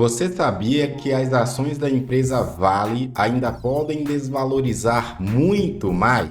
Você sabia que as ações da empresa Vale ainda podem desvalorizar muito mais?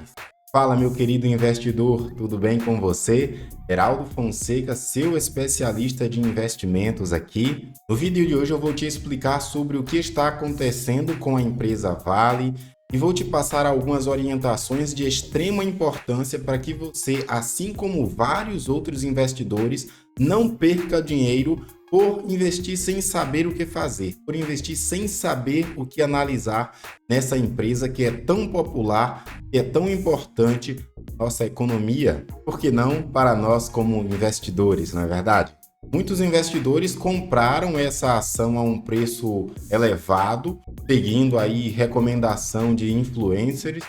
Fala, meu querido investidor, tudo bem com você? Heraldo Fonseca, seu especialista de investimentos aqui. No vídeo de hoje eu vou te explicar sobre o que está acontecendo com a empresa Vale e vou te passar algumas orientações de extrema importância para que você, assim como vários outros investidores, não perca dinheiro por investir sem saber o que fazer, por investir sem saber o que analisar nessa empresa que é tão popular, que é tão importante para nossa economia, por que não para nós como investidores, não é verdade? Muitos investidores compraram essa ação a um preço elevado, seguindo aí recomendação de influencers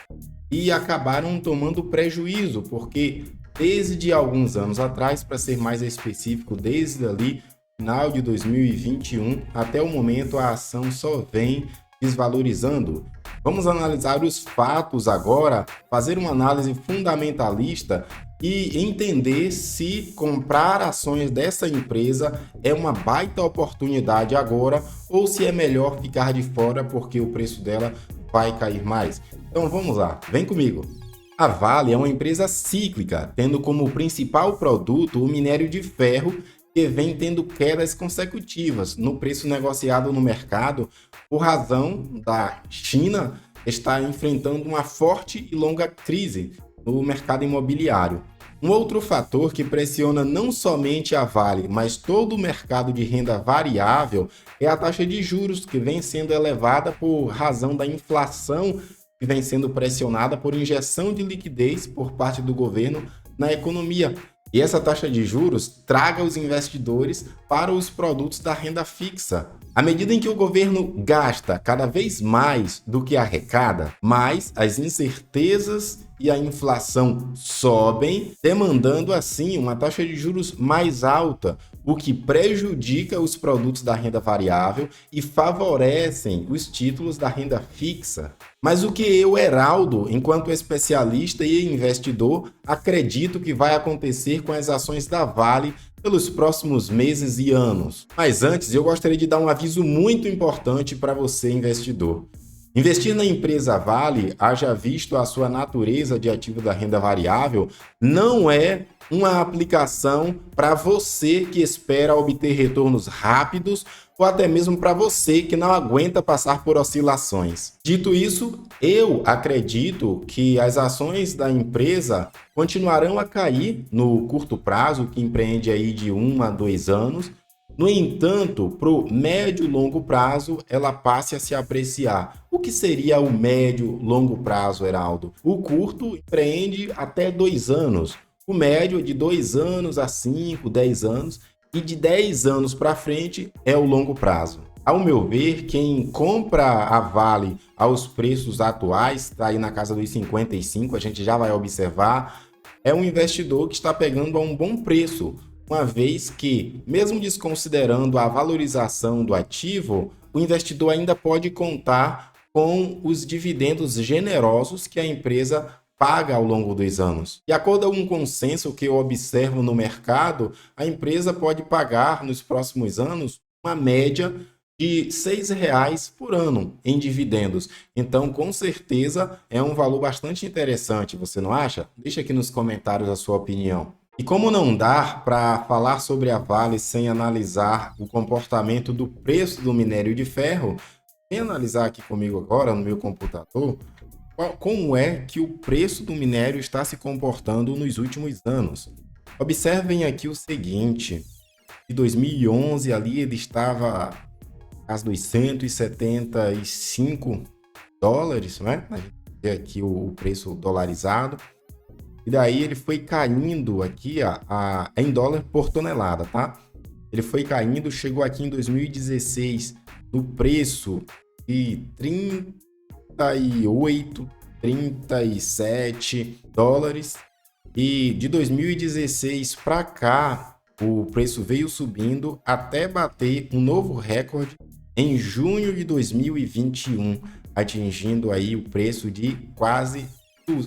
e acabaram tomando prejuízo, porque desde alguns anos atrás, para ser mais específico, desde ali final de 2021 até o momento a ação só vem desvalorizando. Vamos analisar os fatos agora, fazer uma análise fundamentalista e entender se comprar ações dessa empresa é uma baita oportunidade agora ou se é melhor ficar de fora porque o preço dela vai cair mais. Então vamos lá, vem comigo. A Vale é uma empresa cíclica, tendo como principal produto o minério de ferro, que vem tendo quedas consecutivas no preço negociado no mercado, por razão da China estar enfrentando uma forte e longa crise no mercado imobiliário. Um outro fator que pressiona não somente a Vale, mas todo o mercado de renda variável é a taxa de juros, que vem sendo elevada por razão da inflação, que vem sendo pressionada por injeção de liquidez por parte do governo na economia. E essa taxa de juros traga os investidores para os produtos da renda fixa. À medida em que o governo gasta cada vez mais do que arrecada, mais as incertezas e a inflação sobem, demandando assim uma taxa de juros mais alta, o que prejudica os produtos da renda variável e favorecem os títulos da renda fixa. Mas o que eu, Heraldo, enquanto especialista e investidor, acredito que vai acontecer com as ações da Vale pelos próximos meses e anos. Mas antes, eu gostaria de dar um aviso muito importante para você, investidor. Investir na empresa Vale, haja visto a sua natureza de ativo da renda variável, não é uma aplicação para você que espera obter retornos rápidos ou até mesmo para você que não aguenta passar por oscilações. Dito isso, eu acredito que as ações da empresa continuarão a cair no curto prazo, que empreende aí de 1 a 2 anos. No entanto, para o médio e longo prazo, ela passe a se apreciar. O que seria o médio e longo prazo, Heraldo? O curto empreende até 2 anos. O médio é de 2 anos a 5, 10 anos. E de 10 anos para frente é o longo prazo. Ao meu ver, quem compra a Vale aos preços atuais, está aí na casa dos 55, a gente já vai observar, é um investidor que está pegando a um bom preço, uma vez que, mesmo desconsiderando a valorização do ativo, o investidor ainda pode contar com os dividendos generosos que a empresa paga ao longo dos anos. De acordo com um consenso que eu observo no mercado, a empresa pode pagar nos próximos anos uma média de R$ 6,00 por ano em dividendos. Então, com certeza, é um valor bastante interessante, você não acha? Deixa aqui nos comentários a sua opinião. E como não dá para falar sobre a Vale sem analisar o comportamento do preço do minério de ferro, vem analisar aqui comigo agora no meu computador como é que o preço do minério está se comportando nos últimos anos. Observem aqui o seguinte, em 2011 ali ele estava às dos 175 dólares, né? A gente vê aqui o preço dolarizado. E daí ele foi caindo aqui em dólar por tonelada, tá? Ele foi caindo, chegou aqui em 2016 no preço de 38, 37 dólares. E de 2016 para cá, o preço veio subindo até bater um novo recorde em junho de 2021, atingindo aí o preço de quase,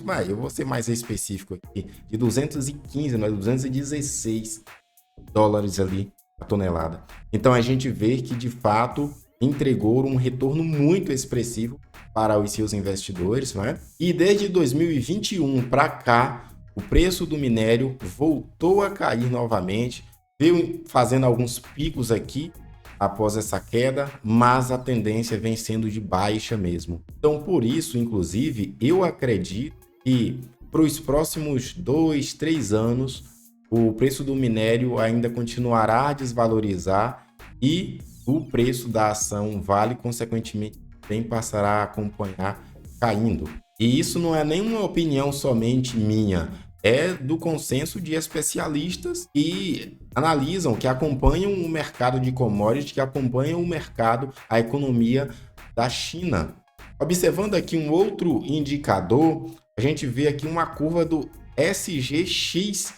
mas eu vou ser mais específico aqui, de 215, né, 216 dólares ali a tonelada. Então a gente vê que de fato entregou um retorno muito expressivo para os seus investidores, né? E desde 2021 para cá, o preço do minério voltou a cair novamente, veio fazendo alguns picos aqui após essa queda, mas a tendência vem sendo de baixa mesmo. Então, por isso, inclusive, eu acredito que para os próximos 2, 3 anos, o preço do minério ainda continuará a desvalorizar e o preço da ação Vale, consequentemente, também passará a acompanhar caindo. E isso não é nenhuma opinião somente minha, é do consenso de especialistas que analisam, que acompanham o mercado de commodities, que acompanham o mercado, a economia da China. Observando aqui um outro indicador, a gente vê aqui uma curva do SGX,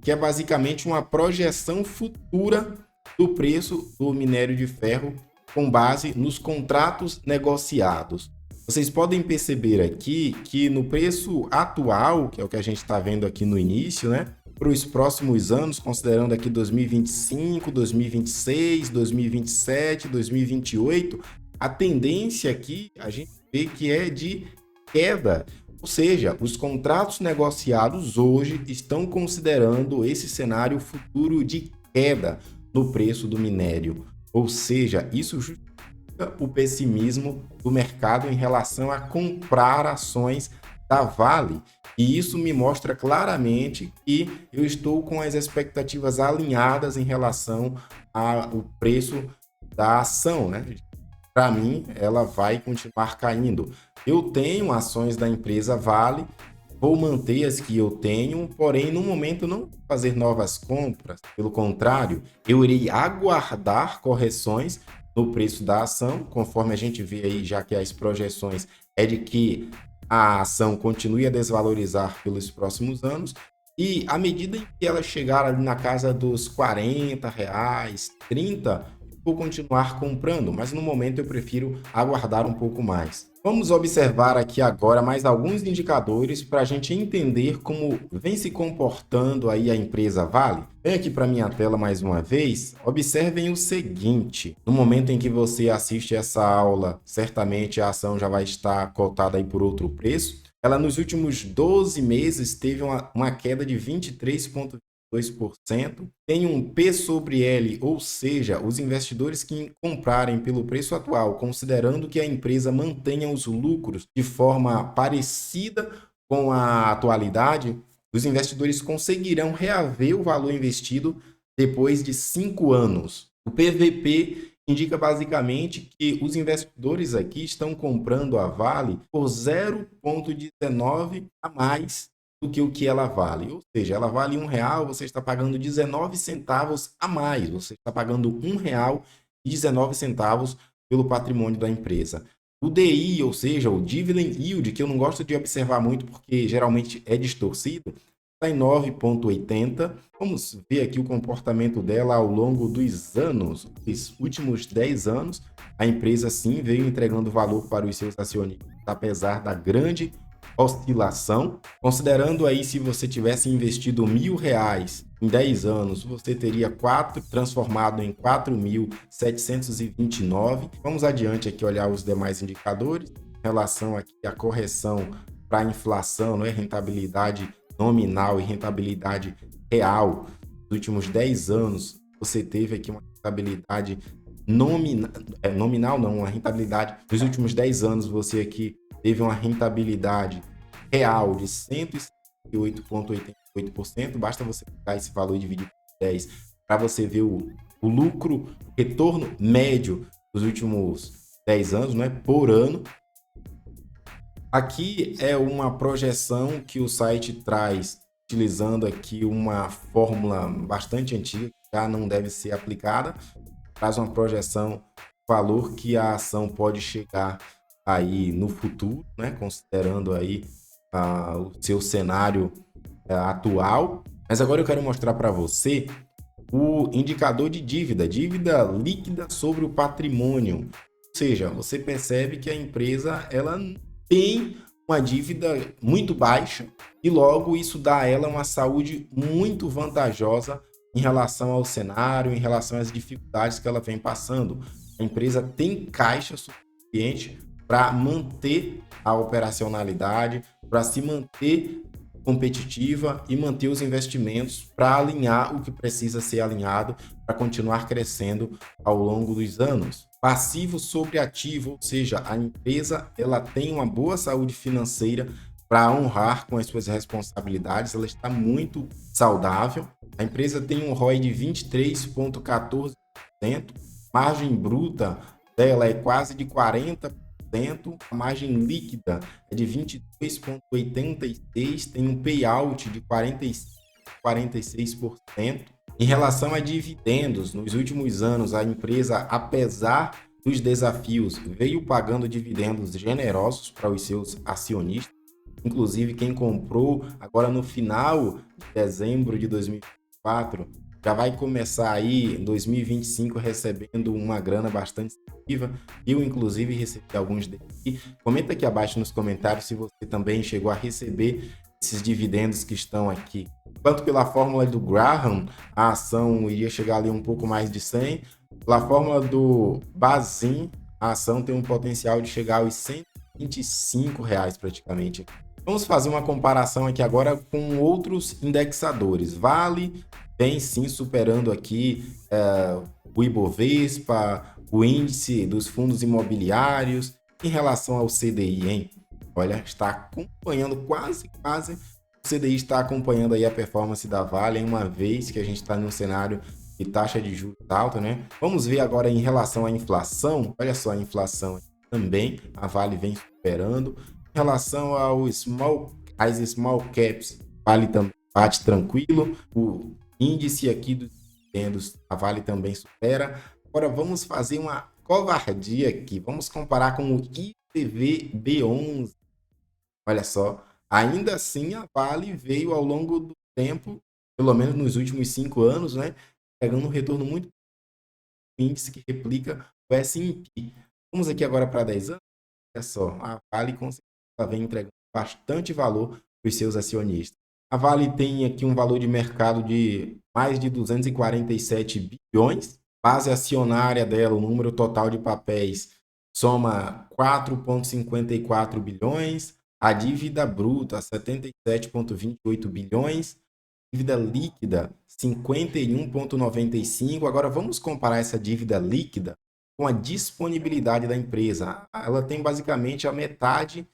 que é basicamente uma projeção futura do preço do minério de ferro com base nos contratos negociados. Vocês podem perceber aqui que no preço atual, que é o que a gente está vendo aqui no início, né? Para os próximos anos, considerando aqui 2025, 2026, 2027, 2028, a tendência aqui a gente vê que é de queda. Ou seja, os contratos negociados hoje estão considerando esse cenário futuro de queda no preço do minério. Ou seja, isso justifica o pessimismo do mercado em relação a comprar ações da Vale. E isso me mostra claramente que eu estou com as expectativas alinhadas em relação ao preço da ação, né? Para mim, ela vai continuar caindo. Eu tenho ações da empresa Vale, vou manter as que eu tenho, porém, no momento não vou fazer novas compras. Pelo contrário, eu irei aguardar correções no preço da ação, conforme a gente vê aí, já que as projeções é de que a ação continue a desvalorizar pelos próximos anos, e à medida em que ela chegar ali na casa dos R$ 40, 30, vou continuar comprando, mas no momento eu prefiro aguardar um pouco mais. Vamos observar aqui agora mais alguns indicadores para a gente entender como vem se comportando aí a empresa Vale. Vem aqui para minha tela mais uma vez. Observem o seguinte: no momento em que você assiste essa aula, certamente a ação já vai estar cotada aí por outro preço. Ela nos últimos 12 meses teve uma queda de 23,2%, tem um P sobre L, ou seja, os investidores que comprarem pelo preço atual, considerando que a empresa mantenha os lucros de forma parecida com a atualidade, os investidores conseguirão reaver o valor investido depois de 5 anos. O PVP indica basicamente que os investidores aqui estão comprando a Vale por 0,19 a mais do que o que ela vale. Ou seja, ela vale R$ 1, você está pagando 19 centavos a mais. Você está pagando R$ 1,19 pelo patrimônio da empresa. O DI, ou seja, o Dividend Yield, que eu não gosto de observar muito porque geralmente é distorcido, está em 9,80. Vamos ver aqui o comportamento dela ao longo dos anos, os últimos 10 anos. A empresa, sim, veio entregando valor para os seus acionistas, apesar da grande oscilação. Considerando aí, se você tivesse investido R$ 1.000 em 10 anos, você teria transformado em 4.729. Vamos adiante aqui olhar os demais indicadores. Em relação aqui à correção para a inflação, não é? Rentabilidade nominal e rentabilidade real. Nos últimos 10 anos, você teve aqui uma rentabilidade nominal, não, uma rentabilidade. Nos últimos 10 anos, você aqui teve uma rentabilidade real de 168,88%. Basta você pegar esse valor e dividir por 10 para você ver o lucro, retorno médio dos últimos 10 anos, né, por ano. Aqui é uma projeção que o site traz, utilizando aqui uma fórmula bastante antiga, que já não deve ser aplicada. Traz uma projeção, valor que a ação pode chegar aí no futuro, né? Considerando aí o seu cenário atual. Mas agora eu quero mostrar para você o indicador de dívida líquida sobre o patrimônio. Ou seja, você percebe que a empresa ela tem uma dívida muito baixa e logo isso dá a ela uma saúde muito vantajosa em relação ao cenário, em relação às dificuldades que ela vem passando. A empresa tem caixa suficiente para manter a operacionalidade, para se manter competitiva e manter os investimentos para alinhar o que precisa ser alinhado para continuar crescendo ao longo dos anos. Passivo sobre ativo, ou seja, a empresa ela tem uma boa saúde financeira para honrar com as suas responsabilidades, ela está muito saudável. A empresa tem um ROI de 23,14%, margem bruta dela é quase de 40%, a margem líquida é de 22,86%, tem um payout de 46%. Em relação a dividendos, nos últimos anos, a empresa, apesar dos desafios, veio pagando dividendos generosos para os seus acionistas. Inclusive, quem comprou agora no final de dezembro de 2024 já vai começar aí em 2025 recebendo uma grana bastante significativa. Eu, inclusive, recebi alguns deles. Comenta aqui abaixo nos comentários se você também chegou a receber esses dividendos que estão aqui. Tanto pela fórmula do Graham, a ação iria chegar ali um pouco mais de 100. Pela fórmula do Bazin, a ação tem um potencial de chegar aos R$ 125 praticamente. Vamos fazer uma comparação aqui agora com outros indexadores. Vale vem sim superando aqui o Ibovespa, o índice dos fundos imobiliários em relação ao CDI, hein? Olha, está acompanhando quase. O CDI está acompanhando aí a performance da Vale, uma vez que a gente está num cenário de taxa de juros alta, né? Vamos ver agora em relação à inflação. Olha só a inflação também, a Vale vem superando. Em relação às small caps, Vale também bate tranquilo. O índice aqui dos dividendos, a Vale também supera. Agora vamos fazer uma covardia aqui. Vamos comparar com o IPV-B11. Olha só, ainda assim a Vale veio ao longo do tempo, pelo menos nos últimos 5 anos, né, pegando um retorno muito índice que replica o S&P. Vamos aqui agora para 10 anos. Olha só, a Vale com certeza vem entregando bastante valor para os seus acionistas. A Vale tem aqui um valor de mercado de mais de 247 bilhões. Base acionária dela, o número total de papéis, soma 4,54 bilhões. A dívida bruta, 77,28 bilhões. Dívida líquida, 51,95. Agora vamos comparar essa dívida líquida com a disponibilidade da empresa. Ela tem basicamente a metade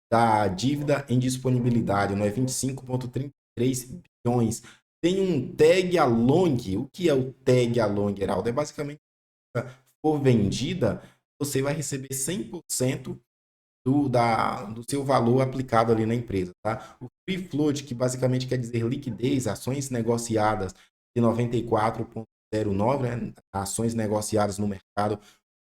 da dívida em disponibilidade, não é 25,33 bilhões. Tem um tag along. O que é o tag along, Heraldo? É basicamente, se for vendida, você vai receber 100% do seu valor aplicado ali na empresa, tá? O free float, que basicamente quer dizer liquidez, ações negociadas de 94,09, né? Ações negociadas no mercado, ou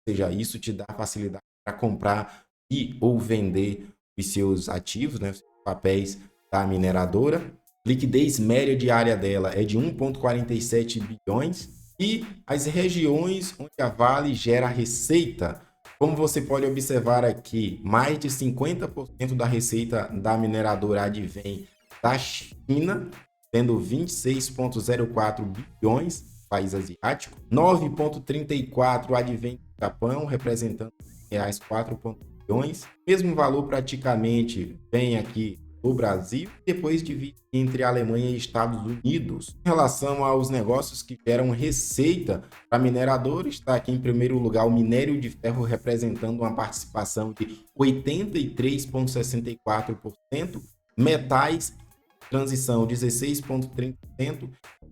seja, isso te dá facilidade para comprar e ou vender os seus ativos, né, os papéis da mineradora. Liquidez média diária dela é de 1,47 bilhões. E as regiões onde a Vale gera receita, como você pode observar aqui, mais de 50% da receita da mineradora advém da China, tendo 26,04 bilhões, país asiático. 9,34 advém do Japão, representando reais 4 bilhões. Mesmo valor praticamente vem aqui do Brasil, depois divide entre a Alemanha e Estados Unidos. Em relação aos negócios que geram receita para mineradores, está aqui em primeiro lugar o minério de ferro, representando uma participação de 83,64%, metais, transição 16,30%.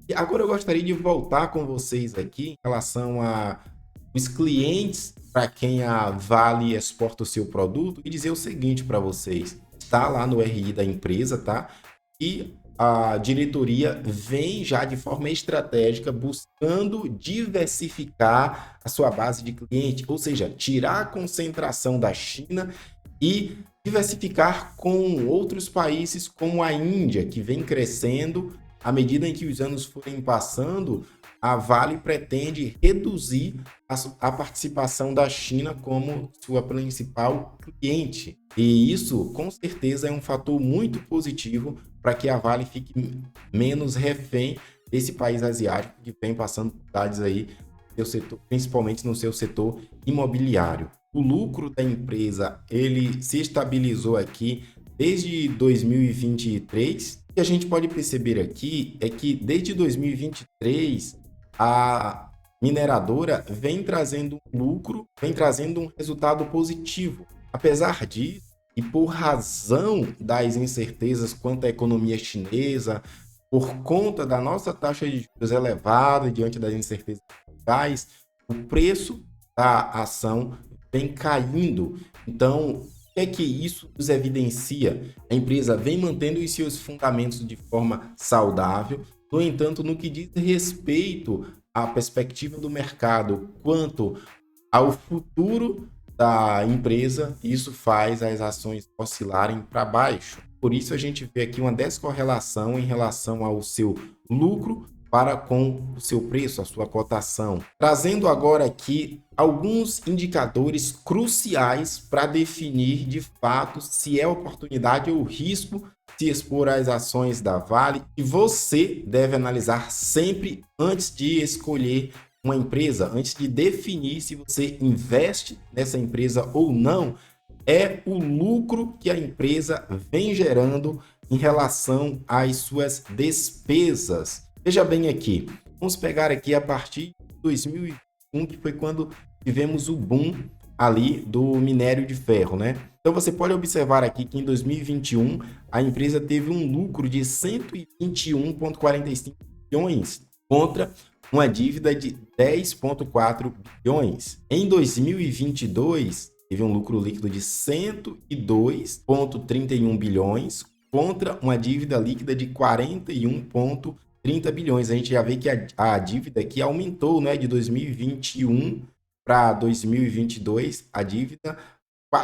E agora eu gostaria de voltar com vocês aqui em relação a os clientes para quem a Vale exporta o seu produto e dizer o seguinte para vocês: está lá no RI da empresa, tá? E a diretoria vem já de forma estratégica buscando diversificar a sua base de cliente, ou seja, tirar a concentração da China e diversificar com outros países como a Índia, que vem crescendo. À medida em que os anos forem passando, a Vale pretende reduzir a participação da China como sua principal cliente. E isso, com certeza, é um fator muito positivo para que a Vale fique menos refém desse país asiático que vem passando dificuldades aí no seu setor, principalmente no seu setor imobiliário. O lucro da empresa, ele se estabilizou aqui desde 2023. O que a gente pode perceber aqui é que desde 2023 a mineradora vem trazendo um lucro, vem trazendo um resultado positivo. Apesar disso, e por razão das incertezas quanto à economia chinesa, por conta da nossa taxa de juros elevada diante das incertezas globais, o preço da ação vem caindo. Então, o que é que isso nos evidencia? A empresa vem mantendo os seus fundamentos de forma saudável. No entanto, no que diz respeito à perspectiva do mercado quanto ao futuro da empresa, isso faz as ações oscilarem para baixo. Por isso a gente vê aqui uma descorrelação em relação ao seu lucro para com o seu preço, a sua cotação. Trazendo agora aqui alguns indicadores cruciais para definir de fato se é oportunidade ou risco se expor às ações da Vale, e você deve analisar sempre antes de escolher uma empresa, antes de definir se você investe nessa empresa ou não, é o lucro que a empresa vem gerando em relação às suas despesas. Veja bem aqui, vamos pegar aqui a partir de 2021, que foi quando tivemos o boom ali do minério de ferro, né? Então você pode observar aqui que em 2021 a empresa teve um lucro de 121,45 bilhões contra uma dívida de 10,4 bilhões. Em 2022 teve um lucro líquido de 102,31 bilhões contra uma dívida líquida de 41,30 bilhões. A gente já vê que a dívida aqui aumentou, né, de 2021 para 2022, a dívida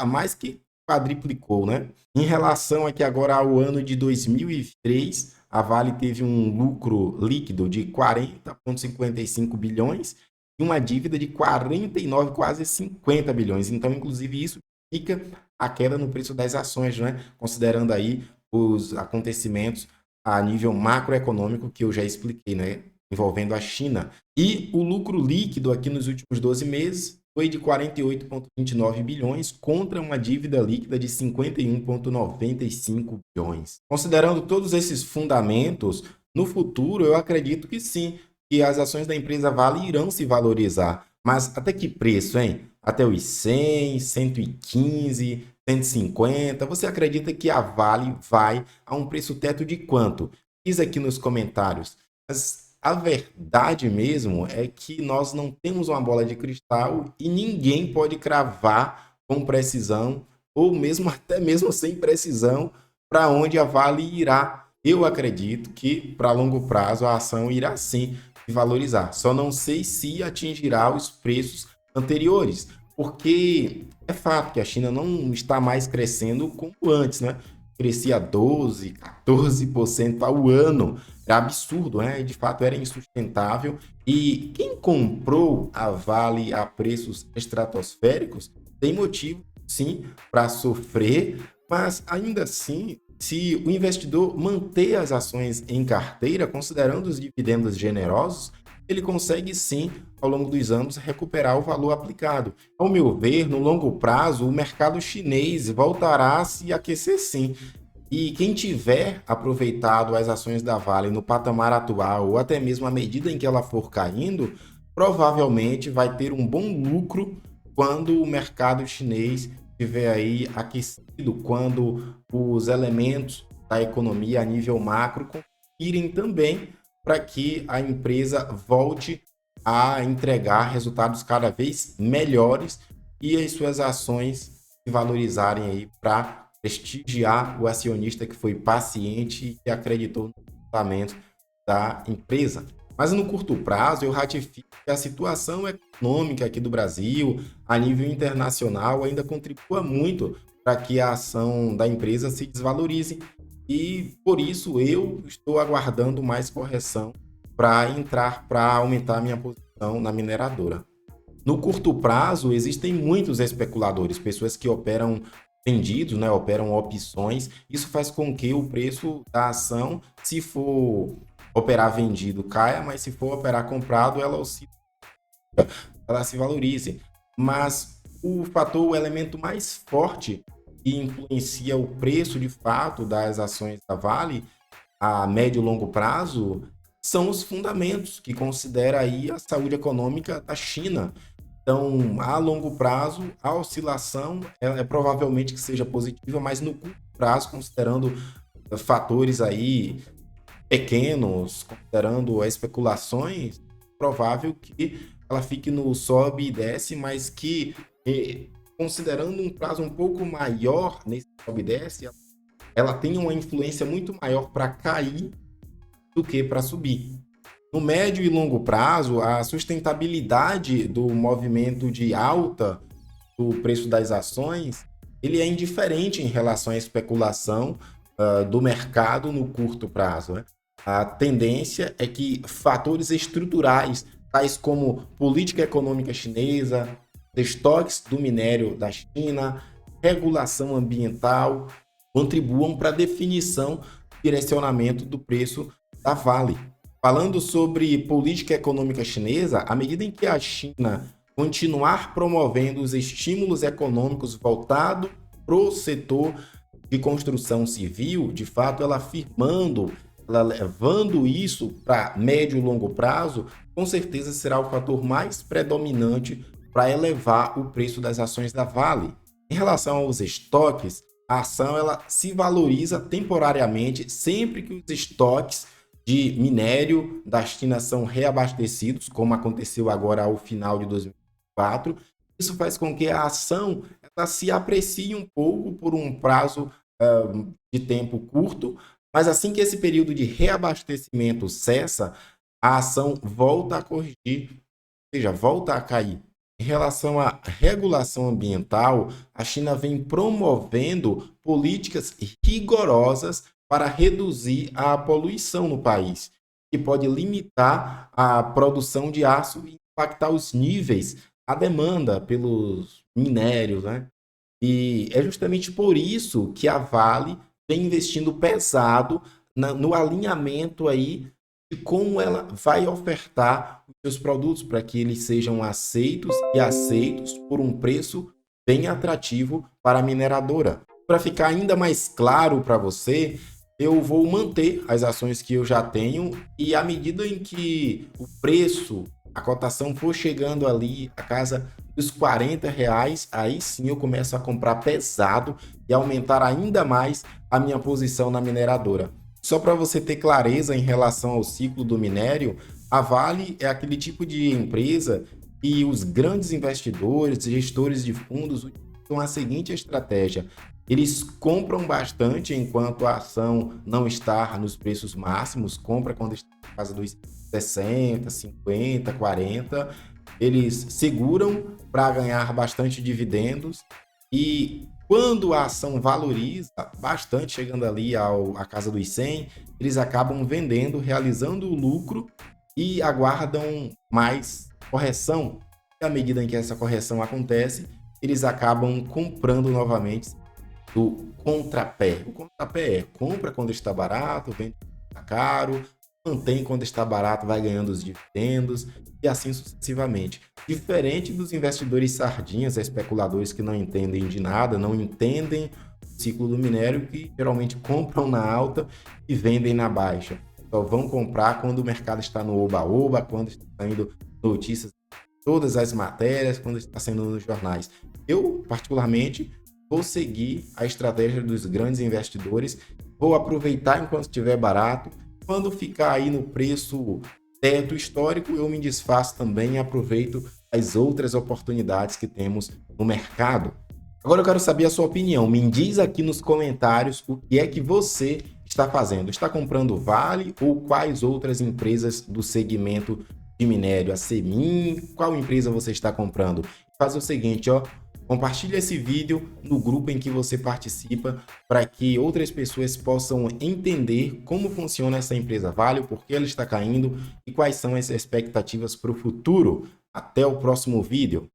mais que quadriplicou, né? Em relação aqui agora ao ano de 2023, a Vale teve um lucro líquido de 40,55 bilhões e uma dívida de 49, quase 50 bilhões. Então, inclusive, isso fica a queda no preço das ações, né? Considerando aí os acontecimentos a nível macroeconômico que eu já expliquei, né? Envolvendo a China. E o lucro líquido aqui nos últimos 12 meses foi de 48,29 bilhões contra uma dívida líquida de 51,95 bilhões. Considerando todos esses fundamentos, no futuro eu acredito que sim, que as ações da empresa Vale irão se valorizar. Mas até que preço, hein? Até os 100, 115, 150? Você acredita que a Vale vai a um preço teto de quanto? Diz aqui nos comentários. Mas a verdade mesmo é que nós não temos uma bola de cristal e ninguém pode cravar com precisão, ou mesmo até mesmo sem precisão, para onde a Vale irá. Eu acredito que para longo prazo a ação irá sim se valorizar. Só não sei se atingirá os preços anteriores, porque é fato que a China não está mais crescendo como antes, né? Crescia 12, 14% ao ano. Era absurdo, né? De fato, era insustentável. E quem comprou a Vale a preços estratosféricos tem motivo, sim, para sofrer, mas ainda assim, se o investidor manter as ações em carteira, considerando os dividendos generosos, ele consegue sim, ao longo dos anos, recuperar o valor aplicado. Ao meu ver, no longo prazo, o mercado chinês voltará a se aquecer sim. E quem tiver aproveitado as ações da Vale no patamar atual, ou até mesmo à medida em que ela for caindo, provavelmente vai ter um bom lucro quando o mercado chinês estiver aí aquecido, quando os elementos da economia a nível macro conspirem também para que a empresa volte a entregar resultados cada vez melhores e as suas ações se valorizarem aí para prestigiar o acionista que foi paciente e acreditou no comportamento da empresa. Mas no curto prazo, eu ratifico que a situação econômica aqui do Brasil, a nível internacional, ainda contribua muito para que a ação da empresa se desvalorize. E por isso eu estou aguardando mais correção para entrar, para aumentar minha posição na mineradora. No curto prazo, existem muitos especuladores, pessoas que operam vendidos, né, operam opções. Isso faz com que o preço da ação, se for operar vendido caia, mas se for operar comprado, ela se valorize. Mas o elemento mais forte que influencia o preço de fato das ações da Vale a médio e longo prazo são os fundamentos que considera aí a saúde econômica da China. Então, a longo prazo, a oscilação é provavelmente que seja positiva, mas no curto prazo, considerando fatores aí pequenos, considerando as especulações, provável que ela fique no sobe e desce, mas que, considerando um prazo um pouco maior nesse sobe e desce, ela tem uma influência muito maior para cair do que para subir. No médio e longo prazo, a sustentabilidade do movimento de alta do preço das ações, ele é indiferente em relação à especulação do mercado no curto prazo, né? A tendência é que fatores estruturais, tais como política econômica chinesa, estoques do minério da China, regulação ambiental, contribuam para a definição do direcionamento do preço da Vale. Falando sobre política econômica chinesa, à medida em que a China continuar promovendo os estímulos econômicos voltados para o setor de construção civil, de fato, ela levando isso para médio e longo prazo, com certeza será o fator mais predominante para elevar o preço das ações da Vale. Em relação aos estoques, a ação ela se valoriza temporariamente sempre que os estoques de minério da China são reabastecidos, como aconteceu agora ao final de 2024. Isso faz com que a ação ela se aprecie um pouco por um prazo de tempo curto, mas assim que esse período de reabastecimento cessa, a ação volta a corrigir, ou seja, volta a cair. Em relação à regulação ambiental, a China vem promovendo políticas rigorosas para reduzir a poluição no país, que pode limitar a produção de aço e impactar os níveis, a demanda pelos minérios, né? E é justamente por isso que a Vale vem investindo pesado no alinhamento aí de como ela vai ofertar os seus produtos para que eles sejam aceitos e aceitos por um preço bem atrativo para a mineradora. Para ficar ainda mais claro para você, eu vou manter as ações que eu já tenho e à medida em que o preço, a cotação for chegando ali a casa dos R$ 40, aí sim eu começo a comprar pesado e aumentar ainda mais a minha posição na mineradora. Só para você ter clareza em relação ao ciclo do minério, a Vale é aquele tipo de empresa que os grandes investidores, gestores de fundos utilizam a seguinte estratégia: eles compram bastante enquanto a ação não está nos preços máximos, compra quando está na casa dos 60, 50, 40, eles seguram para ganhar bastante dividendos e quando a ação valoriza bastante, chegando ali à casa dos 100, eles acabam vendendo, realizando o lucro e aguardam mais correção. E à medida em que essa correção acontece, eles acabam comprando novamente do contrapé. O contrapé é compra quando está barato, vende quando está caro, mantém quando está barato, vai ganhando os dividendos e assim sucessivamente. Diferente dos investidores sardinhas, especuladores que não entendem de nada, não entendem o ciclo do minério, que geralmente compram na alta e vendem na baixa. Só vão comprar quando o mercado está no oba-oba, quando está saindo notícias, todas as matérias, quando está saindo nos jornais. Eu, particularmente, vou seguir a estratégia dos grandes investidores, vou aproveitar enquanto estiver barato. Quando ficar aí no preço teto histórico, eu me desfaço também e aproveito as outras oportunidades que temos no mercado. Agora eu quero saber a sua opinião. Me diz aqui nos comentários o que é que você está fazendo. Está comprando Vale ou quais outras empresas do segmento de minério? A Semin, qual empresa você está comprando? Faz o seguinte, ó. Compartilhe esse vídeo no grupo em que você participa para que outras pessoas possam entender como funciona essa empresa Vale, por que ela está caindo e quais são as expectativas para o futuro. Até o próximo vídeo.